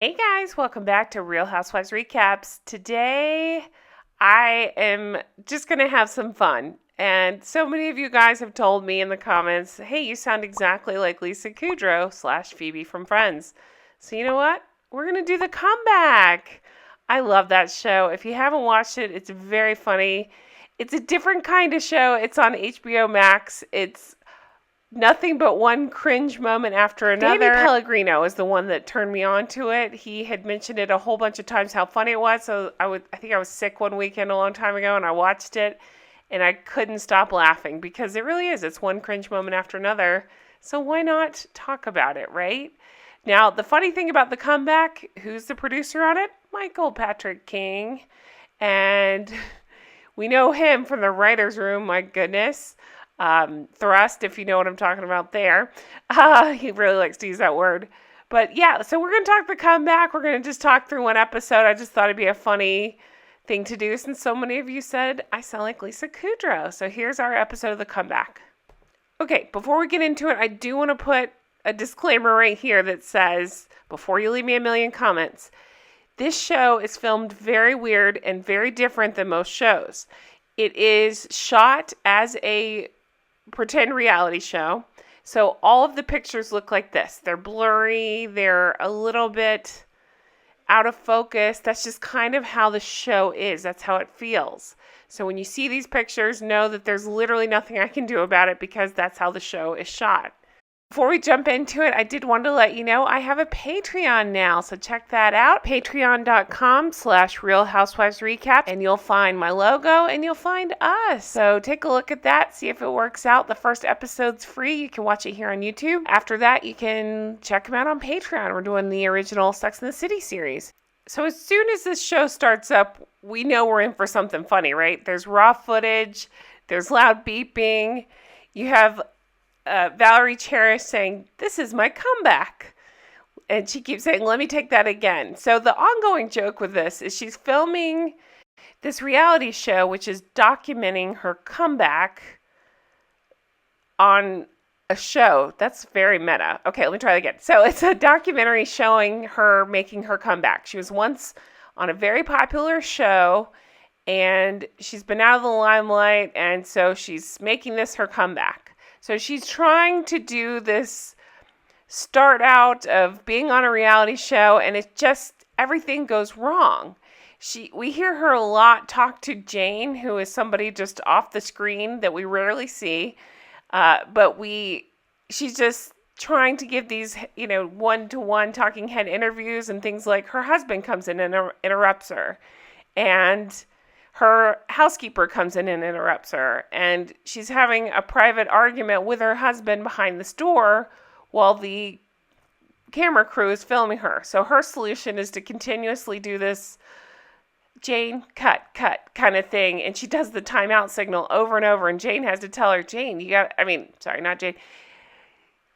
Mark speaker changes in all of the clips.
Speaker 1: Hey guys, welcome back to Real Housewives Recaps. Today I am just going to have some fun. And so many of you guys have told me in the comments, hey, you sound exactly like Lisa Kudrow / Phoebe from Friends. So you know what? We're going to do the comeback. I love that show. If you haven't watched it, it's very funny. It's a different kind of show. It's on HBO Max. It's nothing but one cringe moment after another. Danny Pellegrino is the one that turned me on to it. He had mentioned it a whole bunch of times how funny it was. So I think I was sick one weekend a long time ago and I watched it and I couldn't stop laughing because it really is. It's one cringe moment after another. So why not talk about it, right? Now, the funny thing about the comeback, who's the producer on it? Michael Patrick King. And we know him from the writer's room, my goodness. Thrust, if you know what I'm talking about there. He really likes to use that word. But yeah, so we're going to talk the comeback. We're going to just talk through one episode. I just thought it'd be a funny thing to do since so many of you said I sound like Lisa Kudrow. So here's our episode of the comeback. Okay, before we get into it, I do want to put a disclaimer right here that says, before you leave me a million comments, this show is filmed very weird and very different than most shows. It is shot as a pretend reality show. So all of the pictures look like this. They're blurry. They're a little bit out of focus. That's just kind of how the show is. That's how it feels. So when you see these pictures, know that there's literally nothing I can do about it because that's how the show is shot. Before we jump into it, I did want to let you know I have a Patreon now, so check that out. Patreon.com/Real Housewives Recap, and you'll find my logo and you'll find us. So take a look at that, see if it works out. The first episode's free. You can watch it here on YouTube. After that, you can check them out on Patreon. We're doing the original Sex and the City series. So as soon as this show starts up, we know we're in for something funny, right? There's raw footage. There's loud beeping. You have Valerie Cherish saying, "This is my comeback." And she keeps saying, "Let me take that again." So the ongoing joke with this is she's filming this reality show, which is documenting her comeback on a show. That's very meta. Okay, let me try that again. So it's a documentary showing her making her comeback. She was once on a very popular show and she's been out of the limelight. And so she's making this her comeback. So she's trying to do this start out of being on a reality show, and it just, everything goes wrong. We hear her a lot talk to Jane, who is somebody just off the screen that we rarely see, but she's just trying to give these, one-to-one talking head interviews and things like her husband comes in and interrupts her, and her housekeeper comes in and interrupts her, and she's having a private argument with her husband behind this door while the camera crew is filming her. So her solution is to continuously do this Jane, cut kind of thing, and she does the timeout signal over and over, and Jane has to tell her,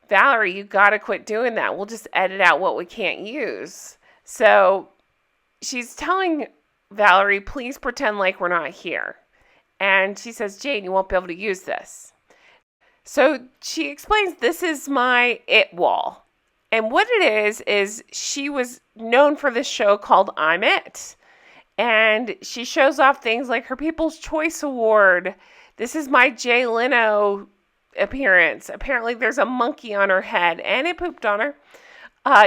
Speaker 1: Valerie, you got to quit doing that. We'll just edit out what we can't use. So she's telling Valerie, please pretend like we're not here. And she says, Jane, you won't be able to use this. So she explains, this is my it wall. And what it is she was known for this show called I'm It. And she shows off things like her People's Choice Award. This is my Jay Leno appearance. Apparently there's a monkey on her head and it pooped on her.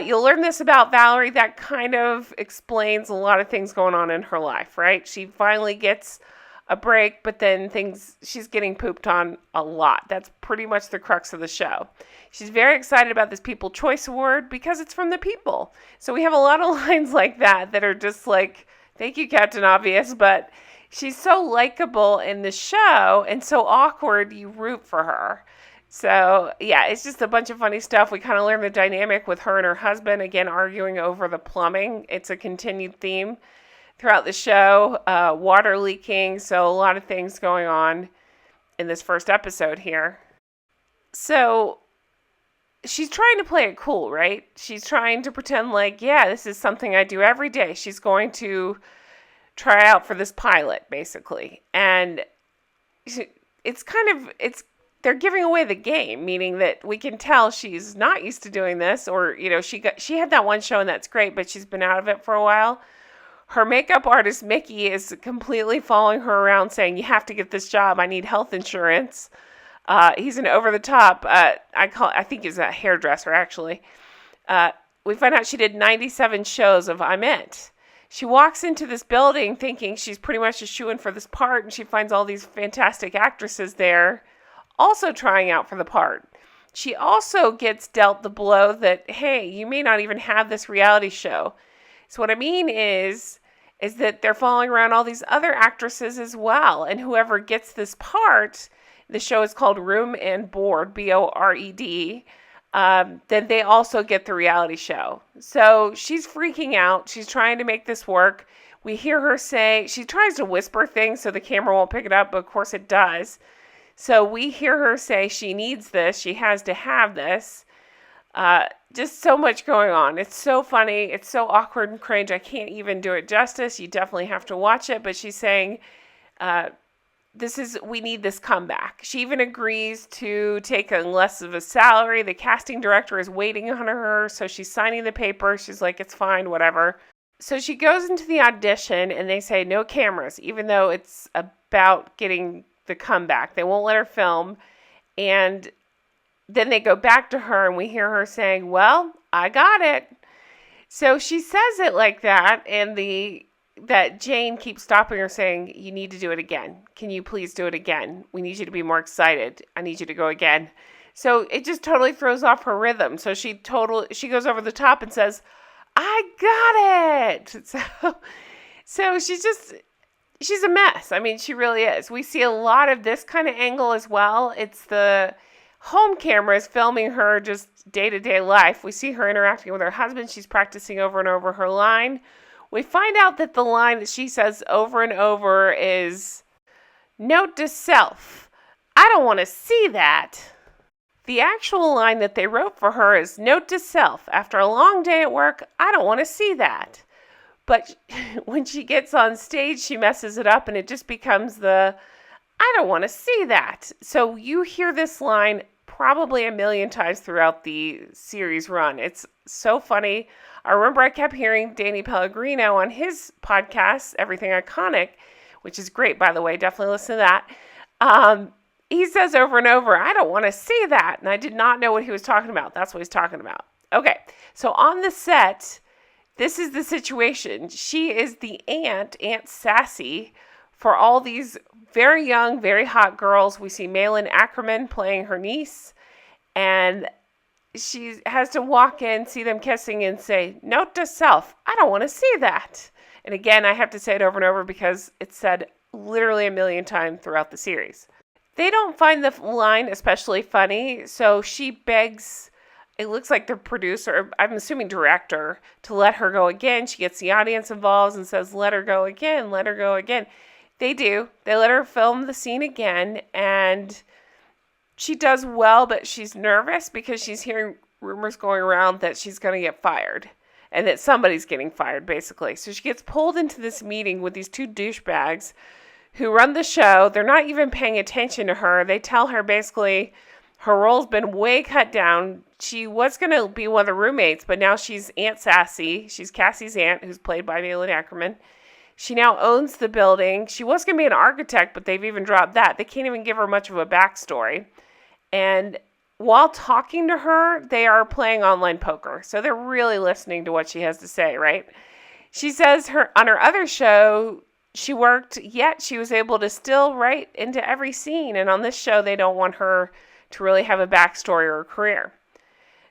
Speaker 1: You'll learn this about Valerie. That kind of explains a lot of things going on in her life, right? She finally gets a break, but then she's getting pooped on a lot. That's pretty much the crux of the show. She's very excited about this People's Choice Award because it's from the people. So we have a lot of lines like that are just like, thank you, Captain Obvious, but she's so likable in the show and so awkward, you root for her. So, yeah, it's just a bunch of funny stuff. We kind of learn the dynamic with her and her husband, again, arguing over the plumbing. It's a continued theme throughout the show. Water leaking, so a lot of things going on in this first episode here. So, she's trying to play it cool, right? She's trying to pretend like, yeah, this is something I do every day. She's going to try out for this pilot, basically. And it's they're giving away the game, meaning that we can tell she's not used to doing this, or, she had that one show and that's great, but she's been out of it for a while. Her makeup artist, Mickey, is completely following her around saying, you have to get this job. I need health insurance. He's an over-the-top, I think he's a hairdresser, actually. We find out she did 97 shows of I'm It. She walks into this building thinking she's pretty much a shoo-in for this part, and she finds all these fantastic actresses there also trying out for the part. She also gets dealt the blow that, hey, you may not even have this reality show. So what I mean is that they're following around all these other actresses as well, and whoever gets this part, the show is called Room and Board, B-O-R-E-D, then they also get the reality show. So she's freaking out. She's trying to make this work. We hear her say, she tries to whisper things so the camera won't pick it up, but of course it does. So we hear her say she needs this. She has to have this. Just so much going on. It's so funny. It's so awkward and cringe. I can't even do it justice. You definitely have to watch it. But she's saying, we need this comeback. She even agrees to take on less of a salary. The casting director is waiting on her, so she's signing the paper. She's like, it's fine, whatever. So she goes into the audition, and they say no cameras, even though it's about getting the comeback. They won't let her film. And then they go back to her, and we hear her saying, well, I got it. So she says it like that, and that Jane keeps stopping her saying, you need to do it again. Can you please do it again? We need you to be more excited. I need you to go again. So it just totally throws off her rhythm. So she goes over the top and says, I got it. So she's a mess. I mean, she really is. We see a lot of this kind of angle as well. It's the home cameras filming her just day-to-day life. We see her interacting with her husband. She's practicing over and over her line. We find out that the line that she says over and over is, note to self, I don't want to see that. The actual line that they wrote for her is, note to self, after a long day at work, I don't want to see that. But when she gets on stage, she messes it up and it just becomes I don't want to see that. So you hear this line probably a million times throughout the series run. It's so funny. I remember I kept hearing Danny Pellegrino on his podcast, Everything Iconic, which is great, by the way. Definitely listen to that. He says over and over, I don't want to see that. And I did not know what he was talking about. That's what he's talking about. Okay, so on the set, this is the situation. She is the Aunt Sassy, for all these very young, very hot girls. We see Malin Ackerman playing her niece, and she has to walk in, see them kissing, and say, note to self, I don't want to see that. And again, I have to say it over and over because it's said literally a million times throughout the series. They don't find the line especially funny, so she begs, it looks like the producer, I'm assuming director, to let her go again. She gets the audience involved and says, let her go again, let her go again. They do. They let her film the scene again, and she does well, but she's nervous because she's hearing rumors going around that she's going to get fired and that somebody's getting fired, basically. So she gets pulled into this meeting with these two douchebags who run the show. They're not even paying attention to her. They tell her basically her role's been way cut down. She was going to be one of the roommates, but now she's Aunt Sassy. She's Cassie's aunt, who's played by Malin Ackerman. She now owns the building. She was going to be an architect, but they've even dropped that. They can't even give her much of a backstory. And while talking to her, they are playing online poker. So they're really listening to what she has to say, right? She says on her other show, she worked, yet she was able to still write into every scene. And on this show, they don't want her to really have a backstory or a career.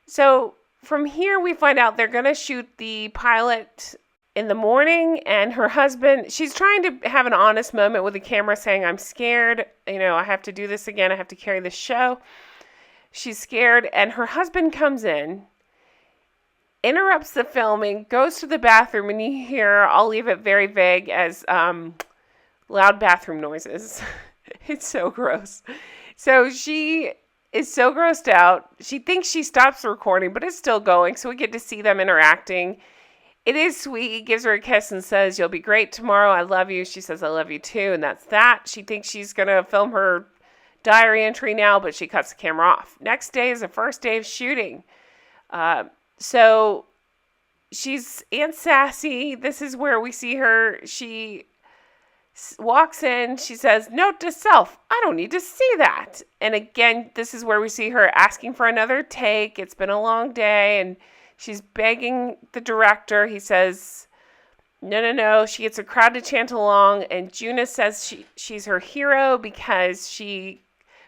Speaker 1: So from here, we find out they're going to shoot the pilot in the morning, and her husband, she's trying to have an honest moment with the camera saying, I'm scared, I have to do this again, I have to carry this show. She's scared, and her husband comes in, interrupts the filming, goes to the bathroom, and you hear, I'll leave it very vague as loud bathroom noises. It's so gross. So she is so grossed out. She thinks she stops the recording, but it's still going, so we get to see them interacting. It is sweet. He gives her a kiss and says, you'll be great tomorrow. I love you. She says, I love you too. And that's that. She thinks she's going to film her diary entry now, but she cuts the camera off. Next day is the first day of shooting. So she's Aunt Sassy. This is where we see her. She walks in. She says, "Note to self, I don't need to see that." And again, this is where we see her asking for another take. It's been a long day, and she's begging the director. He says, no. She gets a crowd to chant along, and Juna says she's her hero because she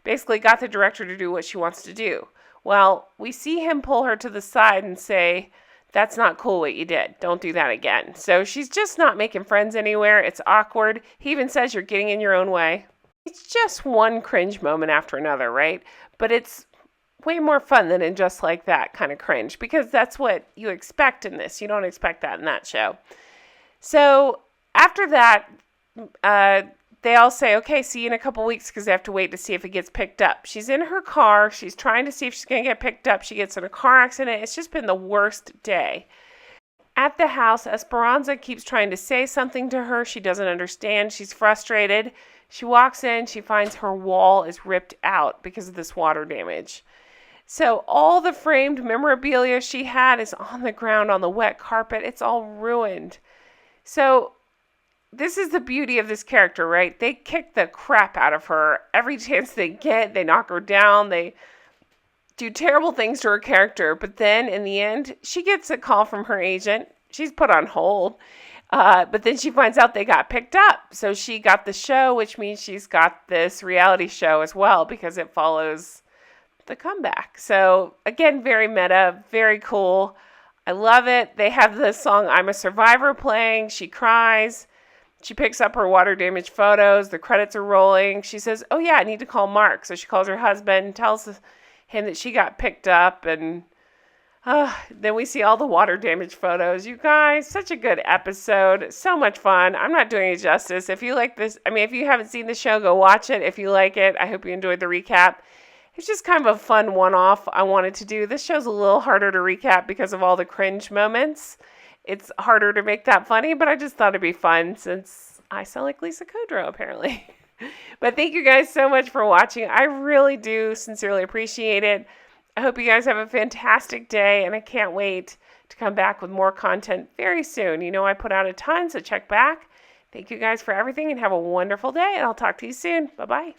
Speaker 1: basically got the director to do what she wants to do. Well, we see him pull her to the side and say, "That's not cool what you did. Don't do that again." So she's just not making friends anywhere. It's awkward. He even says, "You're getting in your own way." It's just one cringe moment after another, right? But it's way more fun than in Just Like That kind of cringe, because that's what you expect in this. You don't expect that in that show. So after that, they all say, "Okay, see you in a couple weeks," because they have to wait to see if it gets picked up. She's in her car. She's trying to see if she's going to get picked up. She gets in a car accident. It's just been the worst day. At the house, Esperanza keeps trying to say something to her. She doesn't understand. She's frustrated. She walks in. She finds her wall is ripped out because of this water damage. So all the framed memorabilia she had is on the ground on the wet carpet. It's all ruined. So this is the beauty of this character, right? They kick the crap out of her every chance they get. They knock her down. They do terrible things to her character. But then in the end, she gets a call from her agent. She's put on hold. But then she finds out they got picked up. So she got the show, which means she's got this reality show as well, because it follows the comeback. So again, very meta, very cool. I love it. They have the song "I'm a Survivor" playing. She cries. She picks up her water damage photos. The credits are rolling. She says, "Oh yeah, I need to call Mark." So she calls her husband, tells him that she got picked up, and then we see all the water damage photos. You guys, such a good episode. So much fun. I'm not doing it justice. If you like this, if you haven't seen the show, go watch it. If you like it, I hope you enjoyed the recap. It's just kind of a fun one-off I wanted to do. This show's a little harder to recap because of all the cringe moments. It's harder to make that funny, but I just thought it'd be fun since I sound like Lisa Kudrow, apparently. But thank you guys so much for watching. I really do sincerely appreciate it. I hope you guys have a fantastic day, and I can't wait to come back with more content very soon. You know I put out a ton, so check back. Thank you guys for everything, and have a wonderful day, and I'll talk to you soon. Bye-bye.